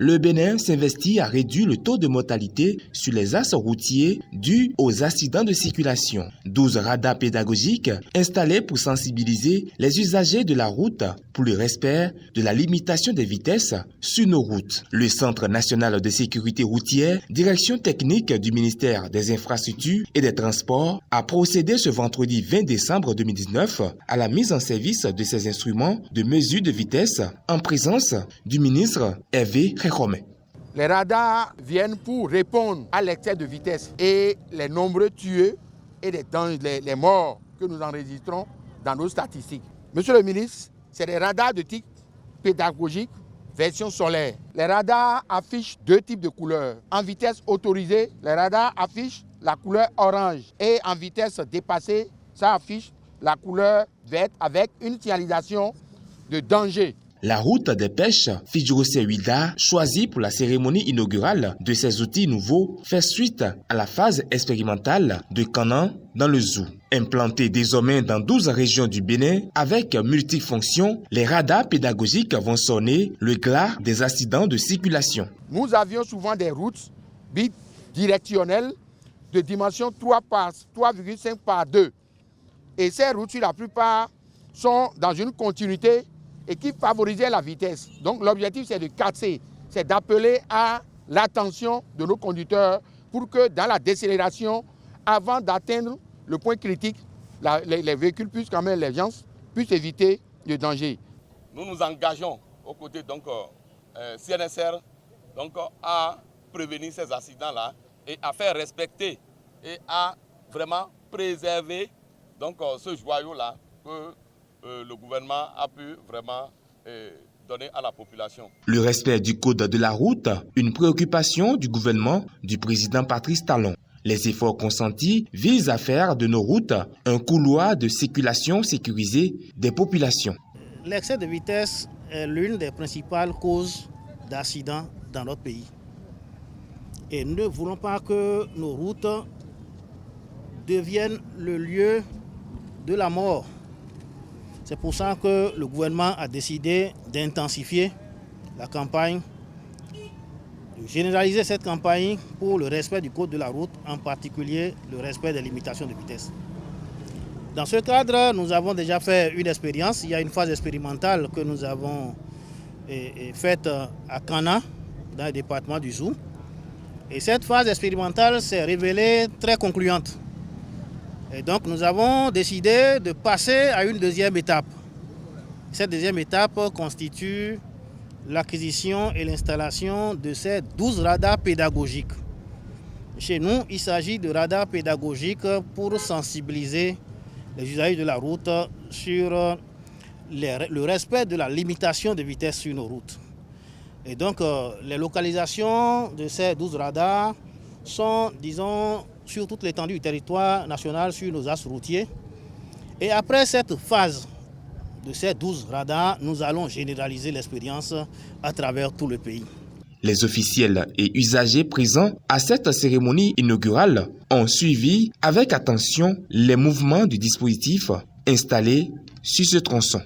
Le Bénin s'investit à réduire le taux de mortalité sur les axes routiers dus aux accidents de circulation. 12 radars pédagogiques installés pour sensibiliser les usagers de la route pour le respect de la limitation des vitesses sur nos routes. Le Centre national de sécurité routière, direction technique du ministère des Infrastructures et des Transports, a procédé ce vendredi 20 décembre 2019 à la mise en service de ces instruments de mesure de vitesse en présence du ministre Hervé Récomé. Les radars viennent pour répondre à l'excès de vitesse et les nombreux tués et les morts que nous enregistrons dans nos statistiques. Monsieur le ministre, c'est des radars de type pédagogique version solaire. Les radars affichent deux types de couleurs. En vitesse autorisée, les radars affichent la couleur orange et en vitesse dépassée, ça affiche la couleur verte avec une signalisation de danger. La route des pêches Fidjourosé-Huida, choisie pour la cérémonie inaugurale de ces outils nouveaux, fait suite à la phase expérimentale de Canan dans le Zou. Implantés désormais dans 12 régions du Bénin, avec multifonctions, les radars pédagogiques vont sonner le glas des accidents de circulation. Nous avions souvent des routes bidirectionnelles de dimension 3,5 par 2. Et ces routes, la plupart, sont dans une continuité et qui favorisait la vitesse. Donc l'objectif, c'est de casser, c'est d'appeler à l'attention de nos conducteurs pour que dans la décélération, avant d'atteindre le point critique, les véhicules puissent quand même, les gens puissent éviter le danger. Nous nous engageons aux côtés CNSR à prévenir ces accidents-là et à faire respecter et à vraiment préserver ce joyau-là que le gouvernement a pu vraiment donner à la population. Le respect du code de la route, une préoccupation du gouvernement du président Patrice Talon. Les efforts consentis visent à faire de nos routes un couloir de circulation sécurisé des populations. L'excès de vitesse est l'une des principales causes d'accidents dans notre pays. Et nous ne voulons pas que nos routes deviennent le lieu de la mort. C'est pour ça que le gouvernement a décidé d'intensifier la campagne, de généraliser cette campagne pour le respect du code de la route, en particulier le respect des limitations de vitesse. Dans ce cadre, nous avons déjà fait une expérience. Il y a une phase expérimentale que nous avons faite à Canan, dans le département du Zou. Et cette phase expérimentale s'est révélée très concluante. Et donc nous avons décidé de passer à une deuxième étape. Cette deuxième étape constitue l'acquisition et l'installation de ces 12 radars pédagogiques. Chez nous, il s'agit de radars pédagogiques pour sensibiliser les usagers de la route sur le respect de la limitation de vitesse sur nos routes. Et donc les localisations de ces 12 radars sont, disons, sur toute l'étendue du territoire national, sur nos axes routiers. Et après cette phase de ces 12 radars, nous allons généraliser l'expérience à travers tout le pays. Les officiels et usagers présents à cette cérémonie inaugurale ont suivi avec attention les mouvements du dispositif installé sur ce tronçon.